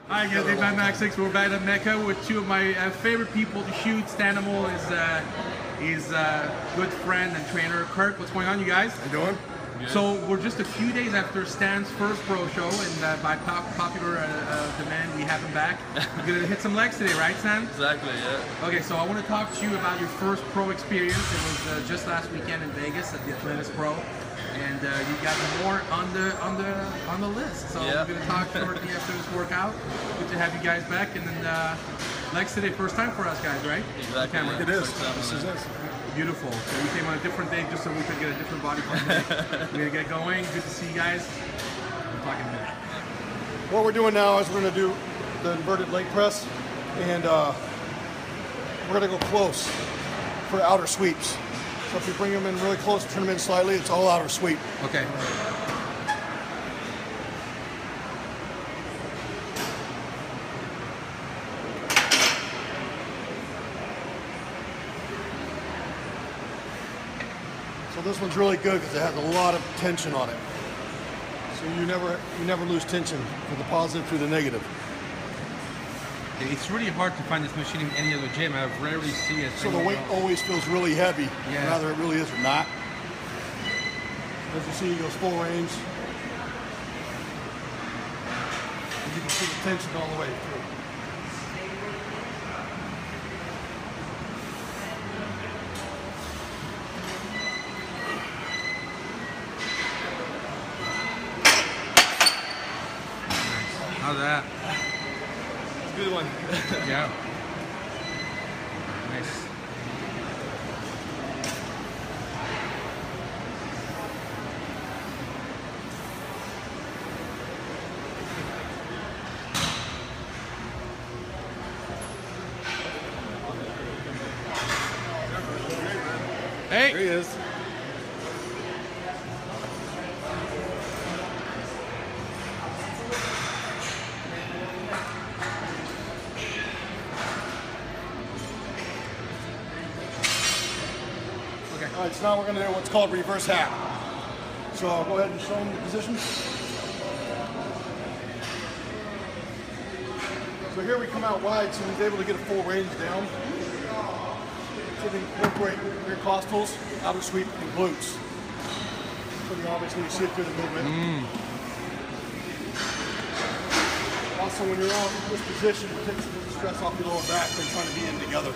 Hi guys, Dave Max 6. We're back at Mecca with two of my favorite people to shoot. Stanimal is good friend and trainer, Kirk. What's going on, you guys? How you doing? Good. So we're just a few days after Stan's first pro show, and by popular demand, we have him back. We're gonna hit some legs today, right, Stan? Exactly, yeah. Okay, so I want to talk to you about your first pro experience. It was just last weekend in Vegas at the Atlantis Pro, and you got more on the list. So yeah. we're gonna talk shortly after this workout. Good to have you guys back, and then legs today, first time for us guys, right? Exactly. Yeah. It is. This is it. Beautiful. So we came on a different day just so we could get a different body part today. We're gonna get going. Good to see you guys. We'll talk in a minute. What we're doing now is we're going to do the inverted leg press, and we're going to go close for outer sweeps. So if you bring them in really close, turn them in slightly, it's all outer sweep. Okay. So this one's really good because it has a lot of tension on it. So you never lose tension from the positive to the negative. It's really hard to find this machine in any other gym. I rarely see it. So the weight always feels really heavy, whether it really is or not. As you see, it goes full range. And you can see the tension all the way through. How's that? It's a good one. Yeah. Nice. Hey! There he is. All right, so now we're going to do what's called reverse hack. So go ahead and show them the position. So here we come out wide, so he's able to get a full range down. So we incorporate rear costals, outer sweep, and glutes. Pretty obvious when you see it through the movement. Also, when you're on this position, it takes the stress off your lower back than trying to be in together.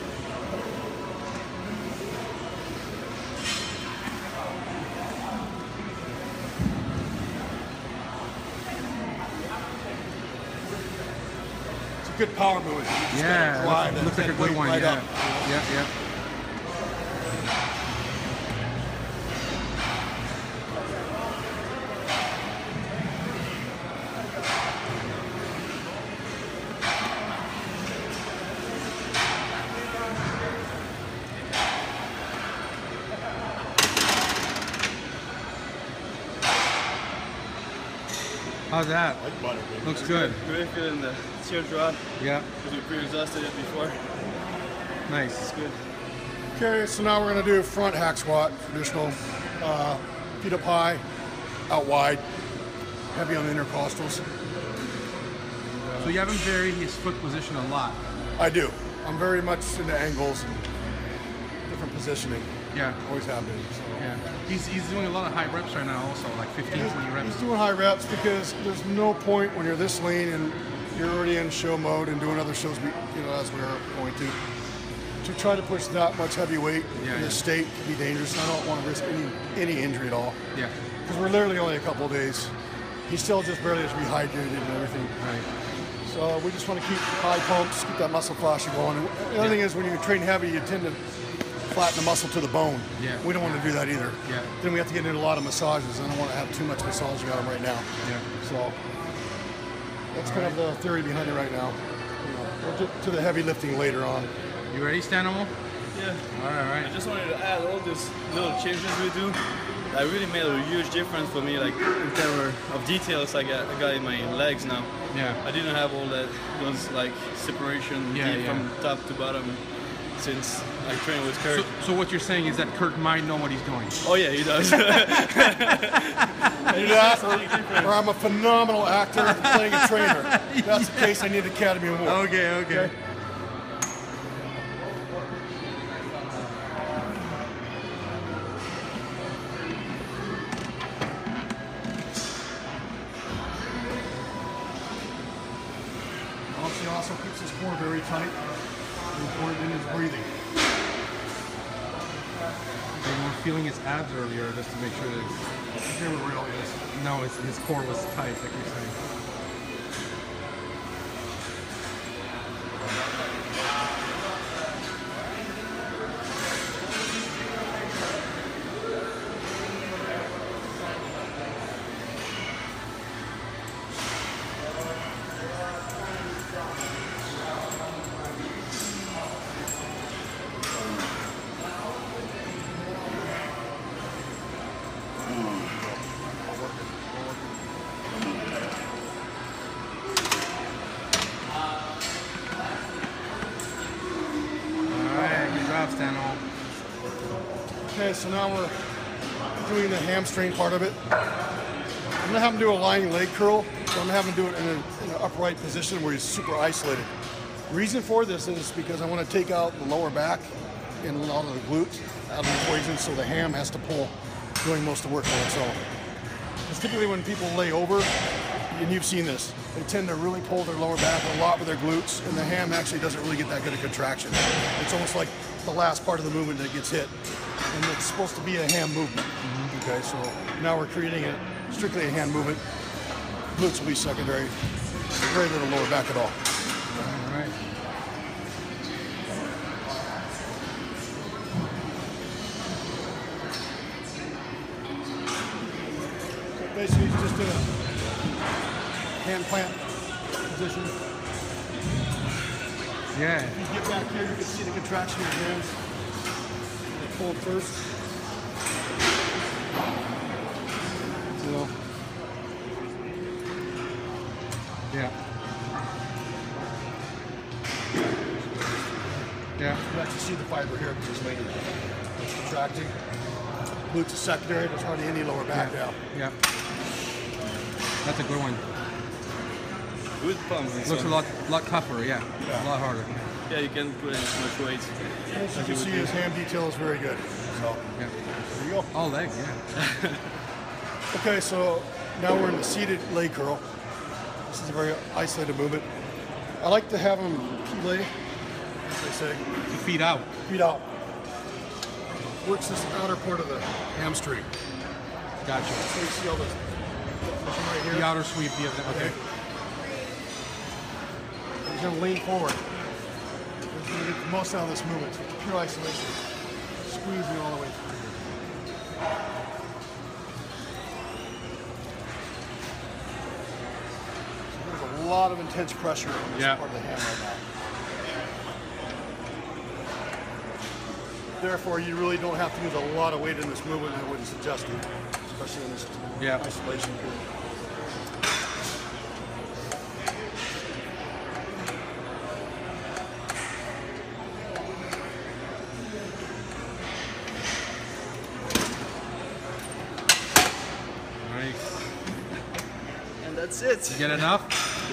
Good power movement. Yeah, looks like a good one. Right up. Yeah. How's that? Looks good. Great feeling the teardrop. Yeah. Because we pre-exhausted it before. Nice. It's good. Okay, so now we're going to do front hack squat, traditional, feet up high, out wide, heavy on the intercostals. So you haven't varied his foot position a lot. I do. I'm very much into angles and different positioning. Yeah. Always have been. So. Yeah. He's doing a lot of high reps right now also, like 15, 20 reps. He's doing high reps because there's no point when you're this lean and you're already in show mode and doing other shows, as we're going to try to push that much heavy weight in this state can be dangerous. I don't want to risk any injury at all. Yeah. Because we're literally only a couple of days. He still just barely has to be hydrated and everything. Right. So we just want to keep high pumps, keep that muscle fascia going. And the other thing is when you train heavy, you tend to flatten the muscle to the bone. Yeah. We don't want to do that either. Yeah. Then we have to get into a lot of massages. I don't want to have too much massaging on him right now. Yeah. So that's kind of the theory behind it right now. We'll get to the heavy lifting later on. You ready, Stanimal? Yeah. All right. I just wanted to add all these little changes we do. That really made a huge difference for me, like in terms of details I got in my legs now. Yeah. I didn't have all those like separation from top to bottom. since I trained with Kurt. So what you're saying is that Kurt might know what he's doing. Oh yeah, he does. Either that, or I'm a phenomenal actor playing a trainer. If that's the case, I need an Academy Award. Okay. He also keeps his core very tight. Important in his breathing. They were feeling his abs earlier just to make sure that They were real, yes. no, his core was tight, like you're saying. Stanimal. Okay, so now we're doing the hamstring part of it. I'm gonna have him do a lying leg curl, so I'm gonna have him do it in an upright position where he's super isolated. The reason for this is because I want to take out the lower back and a lot of the glutes out of the equation, so the ham has to pull, doing most of the work on its own. Because typically when people lay over, and you've seen this, they tend to really pull their lower back a lot with their glutes, and the ham actually doesn't really get that good a contraction. It's almost like the last part of the movement that gets hit, and it's supposed to be a ham movement. Okay, so now we're creating it strictly a hand movement. Glutes will be secondary. Very little lower back at all. All right. So basically, it's just in a hand plant position. Yeah. If you get back here, you can see the contraction of your hands. They pull first. So, Yeah. Yeah. you actually see the fiber here because it's later. It's contracting. Glutes is secondary. There's hardly any lower back now. Yeah. That's a good one. Good pump. Looks a lot tougher, yeah. A lot harder. Yeah, you can put in so much weight. As you can see, his hand detail is very good. So, Yeah. there you go. All leg, yeah. Okay, so now we're in the seated leg curl. This is a very isolated movement. I like to have him lay, as they say, Your feet out. feet out. Works this outer part of the hamstring. Gotcha. So you see all this right here. The outer sweep, yeah. Okay. He's going to lean forward. He's going to get the most out of this movement. So it's pure isolation. Squeezing all the way through. So there's a lot of intense pressure on this Yeah. part of the hand right now. Therefore, you really don't have to use a lot of weight in this movement. I wouldn't suggest it, especially in this isolation period. And that's it. You get enough?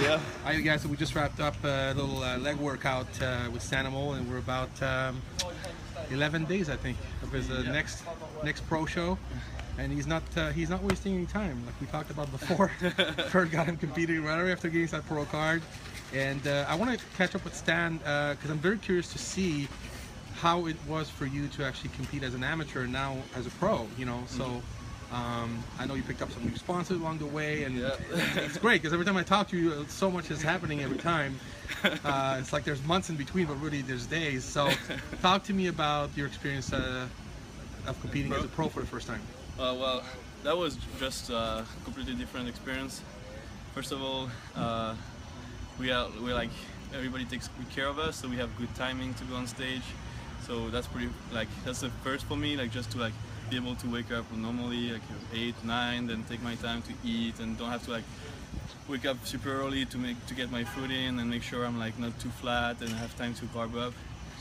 Yeah. All right, guys, so we just wrapped up a little leg workout with Stanimal, and we're about 11 days, I think, of his next pro show. And he's not wasting any time, like we talked about before. Kurt got him competing right after getting that pro card. And I want to catch up with Stan because I'm very curious to see how it was for you to actually compete as an amateur and now as a pro, you know. So I know you picked up some new sponsors along the way, and it's great because every time I talk to you, so much is happening every time. It's like there's months in between, but really there's days. So talk to me about your experience of competing as a pro for the first time. Well, that was just a completely different experience. First of all, we're like, everybody takes good care of us, so we have good timing to go on stage. So that's that's the first for me, like just to be able to wake up normally, like 8, 9, then take my time to eat, and don't have to wake up super early to get my food in and make sure I'm not too flat and have time to carb up.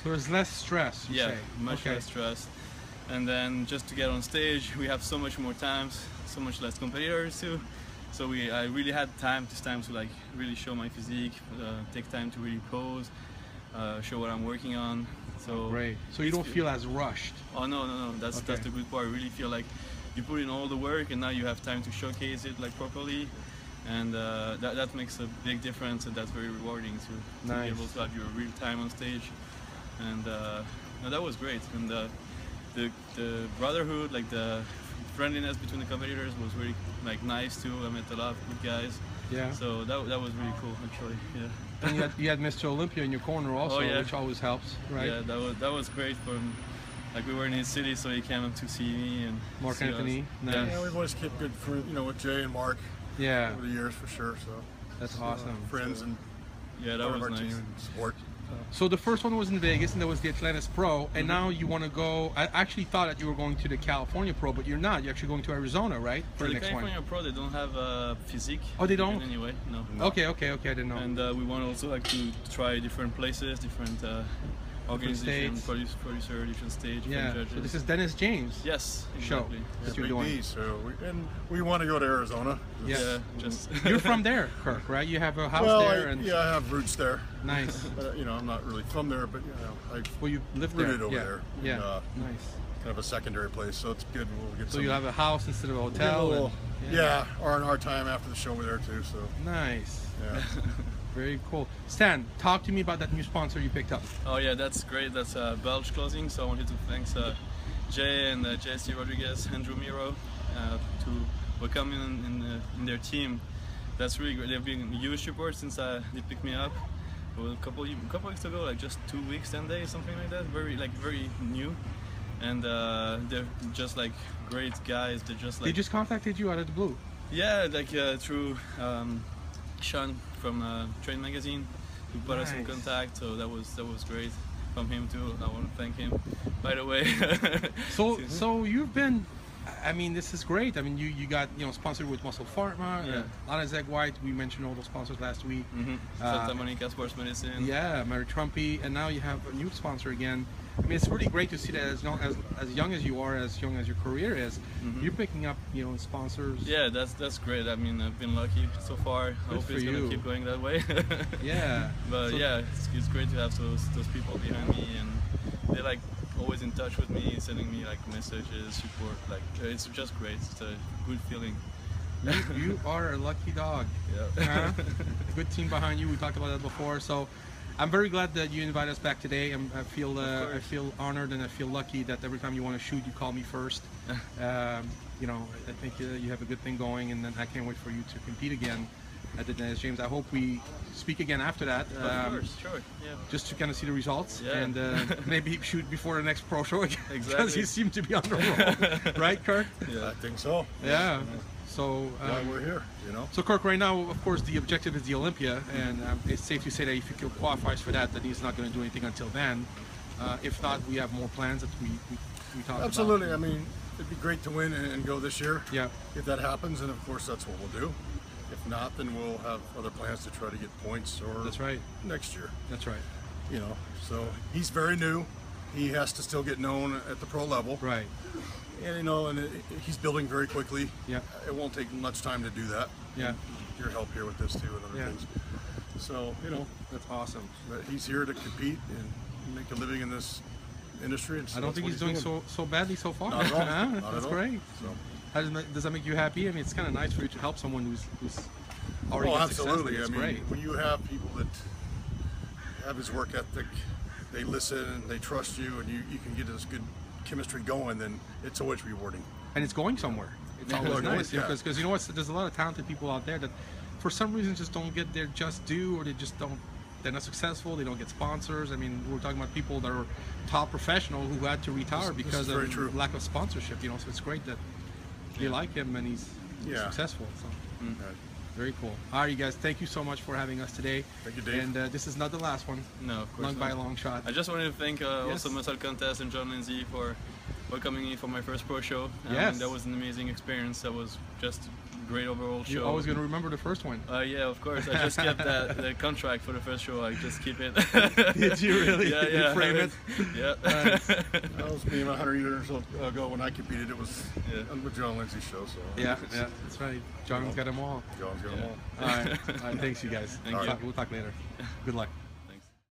So there's less stress, you say? Much less stress. And then just to get on stage, we have so much more times, so much less competitors too. So I really had this time to like really show my physique, take time to really pose, show what I'm working on. So great. So you don't feel as rushed? Oh no. That's the good part. I really feel like you put in all the work, and now you have time to showcase it like properly, and that makes a big difference, and that's very rewarding to be able to have your real time on stage. And no, that was great. And the brotherhood, like the friendliness between the competitors, was really like nice too. I met a lot of good guys. Yeah. So that was really cool, actually. Yeah. And you had Mr. Olympia in your corner also, which always helps, right? Yeah, that was great. Like we were in his city, so he came up to see me and Mark Anthony. Nice. Yeah, we've always kept good fruit, you know, with Jay and Mark. Yeah. Over the years, for sure. So that's awesome. Friends and that was our nice. team and support. So the first one was in Vegas, and that was the Atlantis Pro, and now you want to go. I actually thought that you were going to the California Pro, but you're not. You're actually going to Arizona, right? For the California Pro, they don't have Physique. Oh, they don't? Anyway, no. Okay, I didn't know. And we want also like to try different places, different organizations, producer, different stage, different judges. So this is Dennis James. Yes, show exactly. that you're doing. So we want to go to Arizona. Yeah, just you're from there, Kirk, right? You have a house there, and I have roots there. Nice. But you know, I'm not really from there, but you know, you live there. Rooted over there. Yeah. And, nice. Kind of a secondary place, so it's good. We'll get. So you have a house instead of a hotel. Or in our time after the show, we're there too. So nice. Yeah. Very cool. Stan, talk to me about that new sponsor you picked up. Oh yeah, that's great. That's Belge Clothing. So I wanted to thank Jay and JC Rodriguez, Andrew Miro, to welcome in their team. That's really great. They've been a huge support since they picked me up. Well, a couple weeks ago, like just 2 weeks, 10 days, something like that. Very new, and they're just like great guys. They're just like. They just contacted you out of the blue. Yeah, like through Sean from Train Magazine, who put us in contact. So that was great from him too. I want to thank him, by the way. so you've been. I mean, this is great. I mean, you got sponsored with Muscle Pharma, Lana Zeg White. We mentioned all those sponsors last week. Santa Monica Sports Medicine. Yeah, Mary Trumpy, and now you have a new sponsor again. I mean, it's really great to see that as young as you are, as young as your career is, you're picking up sponsors. Yeah, that's great. I mean, I've been lucky so far. I hope it's gonna keep going that way. Yeah. But yeah, it's great to have those people behind me, and they're like always in touch with me, sending me like messages, support. Like it's just great. It's a good feeling. You are a lucky dog. Yeah. A good team behind you. We talked about that before. So I'm very glad that you invited us back today. I feel honored, and I feel lucky that every time you want to shoot, you call me first. I think you have a good thing going, and then I can't wait for you to compete again at the Dennis James. I hope we speak again after that. Of course, sure. Yeah. Just to kind of see the results, and maybe shoot before the next pro show again. Exactly. Because you seem to be on the roll, right, Kirk? Yeah, I think so. Yeah. So we're here, So Kirk, right now, of course, the objective is the Olympia, and it's safe to say that if he qualifies for that, then he's not going to do anything until then. If not, we have more plans that we talked about. Absolutely. I mean, it'd be great to win and go this year. Yeah. If that happens, and of course that's what we'll do. If not, then we'll have other plans to try to get points or that's right. next year. That's right. So he's very new. He has to still get known at the pro level. Right. And he's building very quickly. Yeah. It won't take much time to do that. Yeah. Your help here with this too and other things. So, that's awesome. But he's here to compete and make a living in this industry. I don't think he's doing so badly so far. Not at all. Not that's at all. great. So. Does that make you happy? I mean, it's kind of nice for you to help someone who's already got absolutely. success. I mean, great. when you have people that have his work ethic, they listen and they trust you, and you can get this good chemistry going, then it's always rewarding. And it's going somewhere. It's always nice because there's a lot of talented people out there that for some reason just don't get their just due, or they're not successful, they don't get sponsors. I mean, we're talking about people that are top professional who had to retire because of lack of sponsorship, so it's great that they like him and he's successful. So. Very cool. All right, you guys, thank you so much for having us today. Thank you, Dave. And this is not the last one. No, of course by a long shot. I just wanted to thank also Muscle Contest and John Lindsay for welcoming me for my first pro show. That was an amazing experience. I was just great overall show. You're always going to remember the first one. Yeah, of course. I just kept the contract for the first show. I just keep it. Did you really? Yeah, Did yeah. you frame it? Yeah. That was me 100 years ago when I competed. It was on the John Lindsay show. So Yeah, that's right. John's got them all. John's got them all. All right. Thanks, you guys. Thank you. We'll talk later. Good luck.